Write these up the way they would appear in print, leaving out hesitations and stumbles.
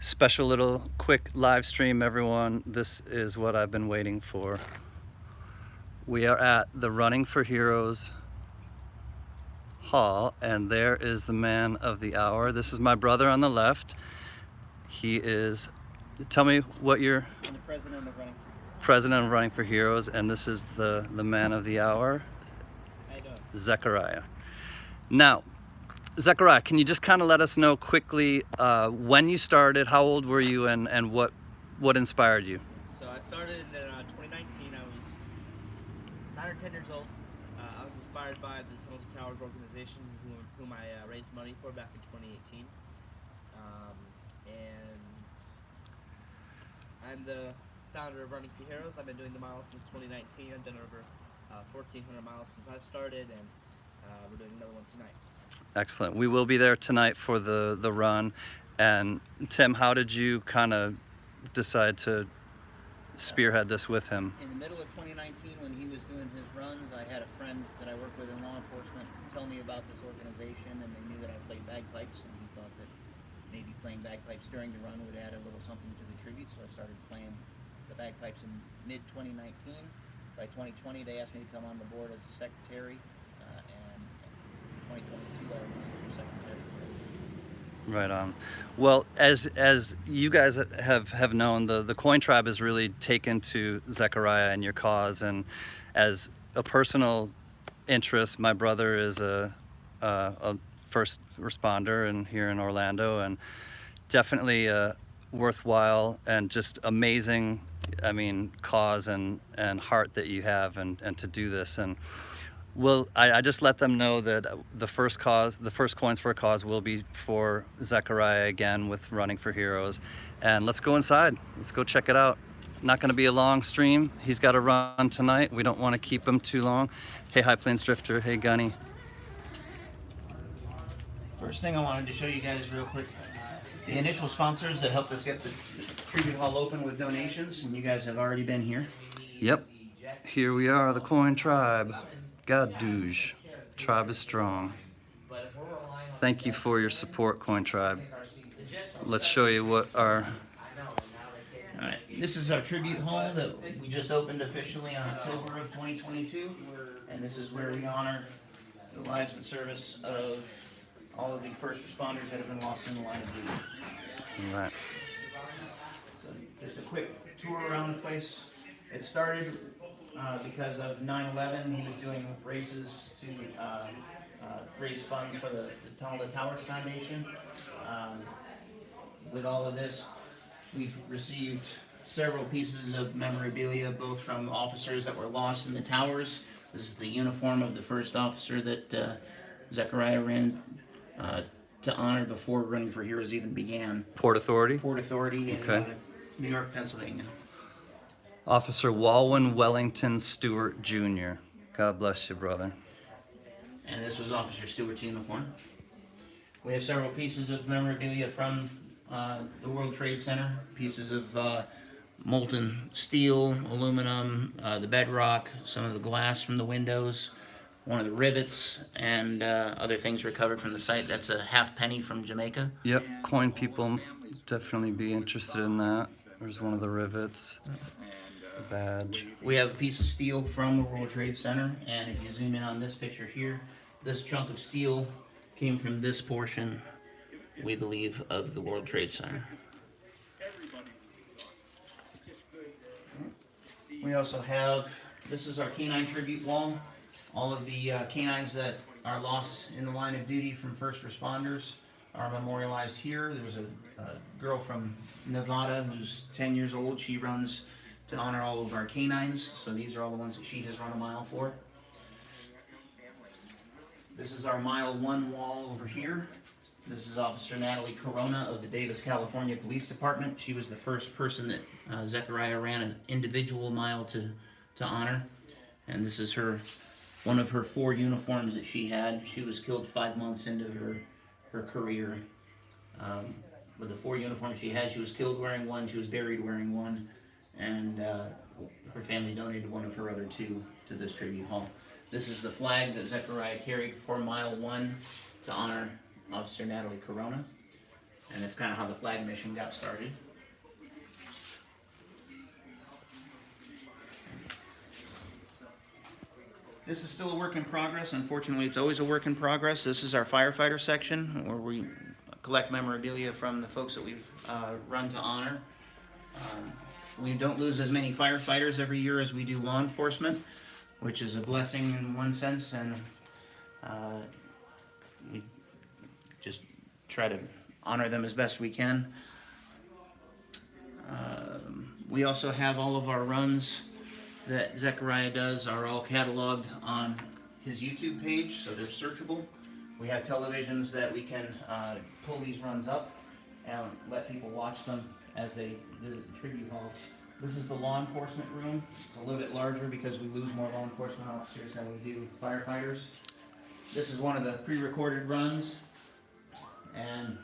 Special little quick live stream, everyone. This is what I've been waiting for. We are at the Running for Heroes Hall, and there is the man of the hour. This is my brother on the left. He is, tell me what you're... I'm the president of Running for Heroes. President of Running for Heroes, and this is the man of the hour, How you doing? Zechariah. Now, Zechariah, can you just kind of let us know quickly when you started, how old were you, and what inspired you? So I started in 2019. I was 9 or 10 years old. I was inspired by the Tunnels to Towers organization, whom I raised money for back in 2018. And I'm the founder of Running for Heroes. I've been doing the miles since 2019. I've done over 1,400 miles since I've started, and we're doing another one tonight. Excellent. We will be there tonight for the run. And Tim, how did you kind of decide to spearhead this with him? In the middle of 2019, when he was doing his runs, I had a friend that I work with in law enforcement tell me about this organization, and they knew that I played bagpipes, and he thought that maybe playing bagpipes during the run would add a little something to the tribute, so I started playing the bagpipes in mid-2019. By 2020, they asked me to come on the board as a secretary, and in 2022, I was for secretary. Right on. Well, as you guys have known, the Coin Tribe has really taken to Zechariah and your cause, and as a personal interest, my brother is a first responder and here in Orlando, and definitely a worthwhile and just amazing, I mean, cause and heart that you have, and to do this. And well, I just let them know that the first Coins for a Cause will be for Zechariah again with Running for Heroes. And let's go inside. Let's go check it out. Not going to be a long stream. He's got to run tonight. We don't want to keep him too long. Hey, High Plains Drifter. Hey, Gunny. First thing I wanted to show you guys real quick, the initial sponsors that helped us get the tribute hall open with donations, and you guys have already been here. Yep. Here we are, the Coin Tribe. God douche. Tribe is strong. Thank you for your support, Coin Tribe. Let's show you what our... Alright, this is our tribute hall that we just opened officially in October of 2022, and this is where we honor the lives and service of all of the first responders that have been lost in the line of duty. Right. So just a quick tour around the place. It started because of 9/11. He was doing races to raise funds for the Tunnel to Towers Foundation. With all of this, we've received several pieces of memorabilia, both from officers that were lost in the towers. This is the uniform of the first officer that Zechariah ran to honor before Running for Heroes even began. Port Authority? Port Authority in New York, Pennsylvania. Officer Walwyn Wellington Stewart Jr. God bless you, brother. And this was Officer Stewart's uniform. We have several pieces of memorabilia from the World Trade Center, pieces of molten steel, aluminum, the bedrock, some of the glass from the windows, one of the rivets, and other things recovered from the site. That's a half penny from Jamaica. Yep, coin people definitely be interested in that. There's one of the rivets, the badge. We have a piece of steel from the World Trade Center, and if you zoom in on this picture here, this chunk of steel came from this portion, we believe, of the World Trade Center. We also have, this is our canine tribute wall. All of the canines that are lost in the line of duty from first responders are memorialized here. There was a girl from Nevada who's 10 years old. She runs to honor all of our canines. So these are all the ones that she has run a mile for. This is our Mile 1 wall over here. This is Officer Natalie Corona of the Davis, California Police Department. She was the first person that Zechariah ran an individual mile to honor. And this is one of her 4 uniforms that she had. She was killed 5 months into her career. With the 4 uniforms she had, she was killed wearing one, she was buried wearing one, and her family donated one of her other 2 to this tribute hall. This is the flag that Zechariah carried for Mile 1 to honor Officer Natalie Corona. And it's kind of how the flag mission got started. This is still a work in progress. Unfortunately, it's always a work in progress. This is our firefighter section where we collect memorabilia from the folks that we've run to honor. We don't lose as many firefighters every year as we do law enforcement, which is a blessing in one sense, and we just try to honor them as best we can. We also have all of our runs that Zechariah does are all cataloged on his YouTube page, so they're searchable. We have televisions that we can pull these runs up and let people watch them as they visit the tribute hall. This is the law enforcement room. It's a little bit larger because we lose more law enforcement officers than we do firefighters. This is one of the pre-recorded runs, and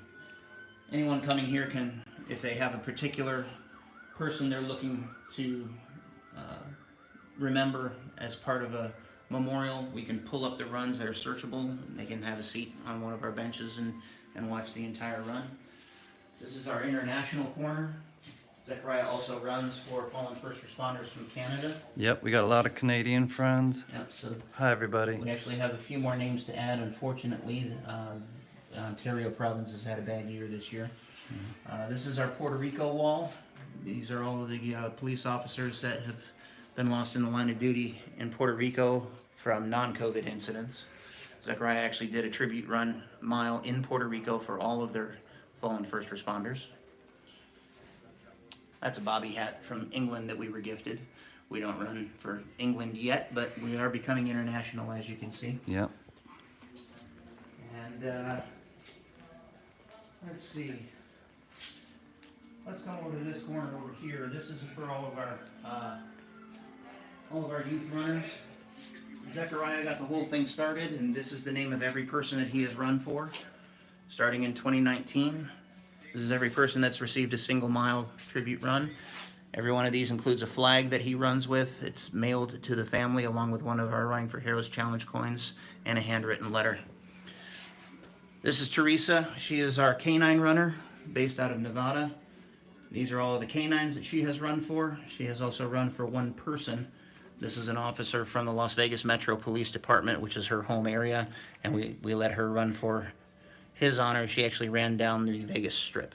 anyone coming here can, if they have a particular person they're looking to remember as part of a memorial, we can pull up the runs that are searchable. They can have a seat on one of our benches and watch the entire run. This is our international corner. Zechariah also runs for fallen first responders from Canada. Yep, we got a lot of Canadian friends. Yep, so Hi, everybody. we actually have a few more names to add. Unfortunately, the Ontario province has had a bad year this year. This is our Puerto Rico wall. These are all of the police officers that have been lost in the line of duty in Puerto Rico from non-COVID incidents. Zechariah actually did a tribute run mile in Puerto Rico for all of their fallen first responders. That's a bobby hat from England that we were gifted. We don't run for England yet, but we are becoming international, as you can see. Yep. And let's see. Let's go over to this corner over here. This is for all of our youth runners. Zechariah got the whole thing started, and this is the name of every person that he has run for, starting in 2019. This is every person that's received a single mile tribute run. Every one of these includes a flag that he runs with. It's mailed to the family along with one of our Running for Heroes Challenge coins and a handwritten letter. This is Teresa. She is our canine runner based out of Nevada. These are all of the canines that she has run for. She has also run for one person. This is an officer from the Las Vegas Metro Police Department, which is her home area, and we let her run for his honor. She actually ran down the Vegas Strip.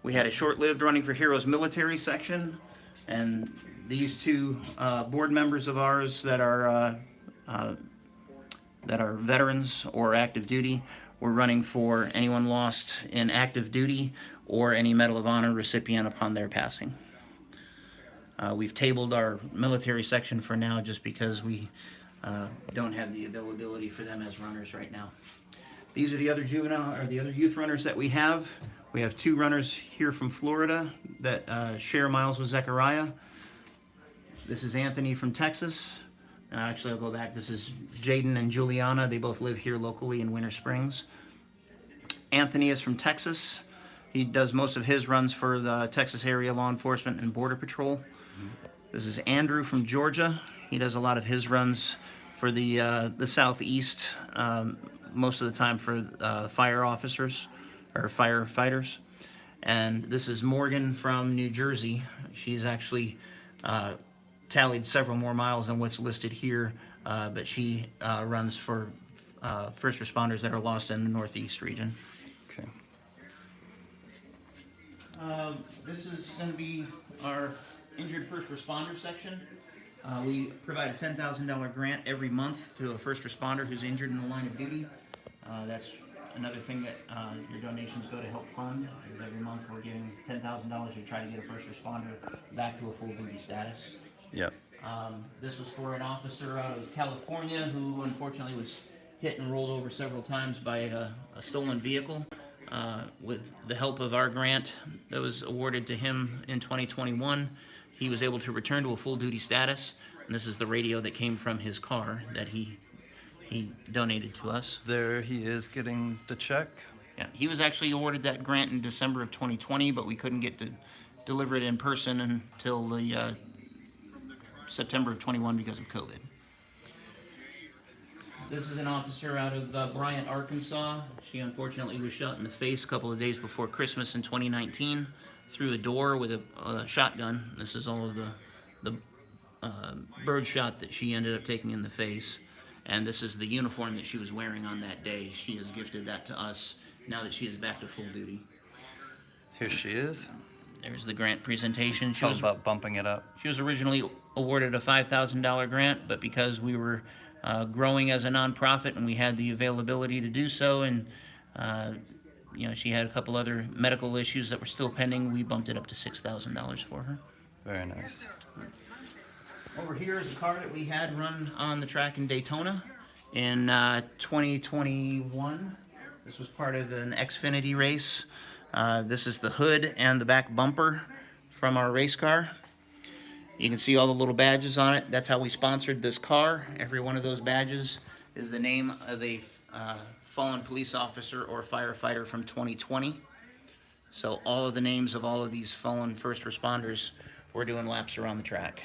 We had a short-lived Running for Heroes military section, and these two board members of ours that are veterans or active duty were running for anyone lost in active duty or any Medal of Honor recipient upon their passing. We've tabled our military section for now just because we don't have the availability for them as runners right now. These are the other youth runners that we have. We have two runners here from Florida that share miles with Zechariah. This is Anthony from Texas. Actually, I'll go back. This is Jaden and Juliana. They both live here locally in Winter Springs. Anthony is from Texas. He does most of his runs for the Texas area law enforcement and border patrol. This is Andrew from Georgia. He does a lot of his runs for the southeast, most of the time for fire officers or firefighters. And this is Morgan from New Jersey. She's actually tallied several more miles than what's listed here, but she runs for first responders that are lost in the Northeast region. Okay. This is going to be our injured first responder section. We provide a $10,000 grant every month to a first responder who's injured in the line of duty. That's another thing that your donations go to help fund. Every month we're giving $10,000 to try to get a first responder back to a full duty status. Yep. This was for an officer out of California who unfortunately was hit and rolled over several times by a stolen vehicle. With the help of our grant that was awarded to him in 2021, he was able to return to a full duty status. And this is the radio that came from his car that he donated to us. There he is getting the check. Yeah, he was actually awarded that grant in December of 2020, but we couldn't get to deliver it in person until the September of 21 because of COVID. This is an officer out of Bryant, Arkansas. She unfortunately was shot in the face a couple of days before Christmas in 2019 through a door with a shotgun. This is all of the bird shot that she ended up taking in the face. And this is the uniform that she was wearing on that day. She has gifted that to us now that she is back to full duty. Here she is. There's the grant presentation. Tell about bumping it up. She was originally awarded a $5,000 grant, but because we were growing as a nonprofit and we had the availability to do so, and she had a couple other medical issues that were still pending, we bumped it up to $6,000 for her. Very nice. Over here is a car that we had run on the track in Daytona in 2021. This was part of an Xfinity race. This is the hood and the back bumper from our race car. You can see all the little badges on it. That's how we sponsored this car. Every one of those badges is the name of a fallen police officer or firefighter from 2020. So all of the names of all of these fallen first responders were doing laps around the track.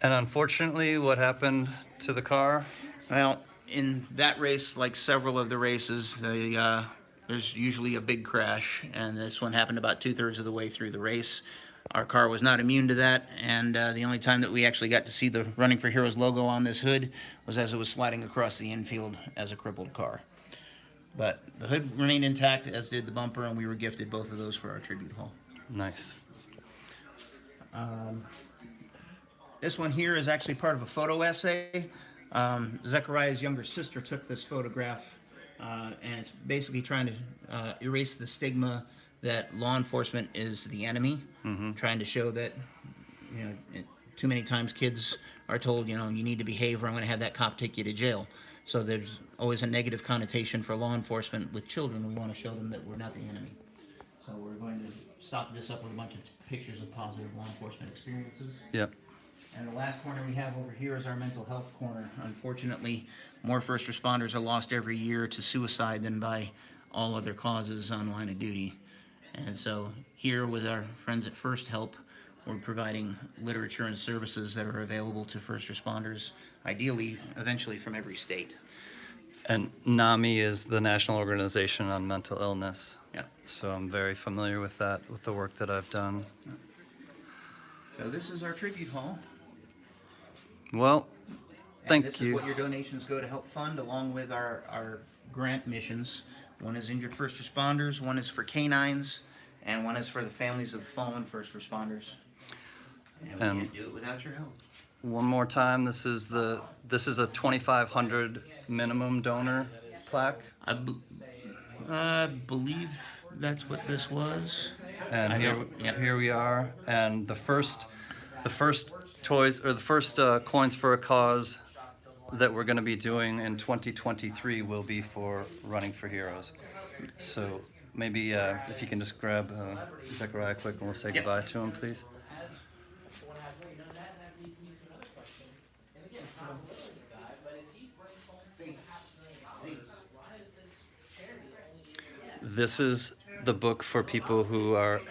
And unfortunately, what happened to the car? Well, in that race, like several of the races, there's usually a big crash, and this one happened about 2/3 of the way through the race. Our car was not immune to that, and the only time that we actually got to see the Running for Heroes logo on this hood was as it was sliding across the infield as a crippled car. But the hood remained intact, as did the bumper, and we were gifted both of those for our tribute hall. Nice. This one here is actually part of a photo essay. Zechariah's younger sister took this photograph, and it's basically trying to erase the stigma that law enforcement is the enemy, trying to show that, too many times kids are told, you need to behave or I'm going to have that cop take you to jail. So there's always a negative connotation for law enforcement with children. We want to show them that we're not the enemy. So we're going to stop this up with a bunch of pictures of positive law enforcement experiences. Yep. And the last corner we have over here is our mental health corner. Unfortunately, more first responders are lost every year to suicide than by all other causes on line of duty. And so here with our friends at First Help, we're providing literature and services that are available to first responders, ideally, eventually from every state. And NAMI is the National Organization on Mental Illness. Yeah. So I'm very familiar with that, with the work that I've done. So this is our tribute hall. Well, thank This you. is what your donations go to help fund, along with our grant missions. One is injured first responders, one is for canines, and one is for the families of fallen first responders. And we can't do it without your help. One more time, this is a 2,500 minimum donor plaque. I believe that's what this was. And here we are. And the first toys, or the first coins for a cause that we're going to be doing in 2023 will be for Running for Heroes. So maybe if you can just grab Zechariah quick and we'll say goodbye to him, please. This is the book for people who are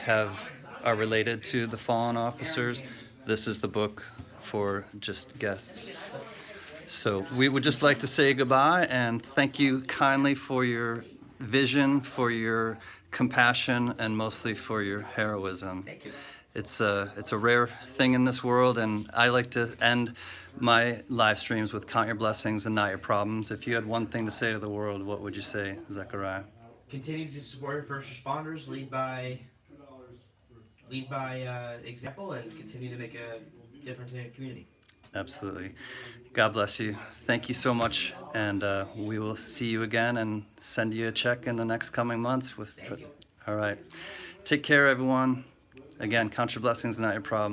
related to the fallen officers. This is the book for just guests. So we would just like to say goodbye and thank you kindly for your vision, for your compassion, and mostly for your heroism. Thank you. It's a rare thing in this world, and I like to end my live streams with count your blessings and not your problems. If you had one thing to say to the world, what would you say, Zechariah? Continue to support your first responders, lead by example, and continue to make a difference in your community. Absolutely. God bless you. Thank you so much, and we will see you again and send you a check in the next coming months. All right. Take care, everyone. Again, count your blessings, not your problems.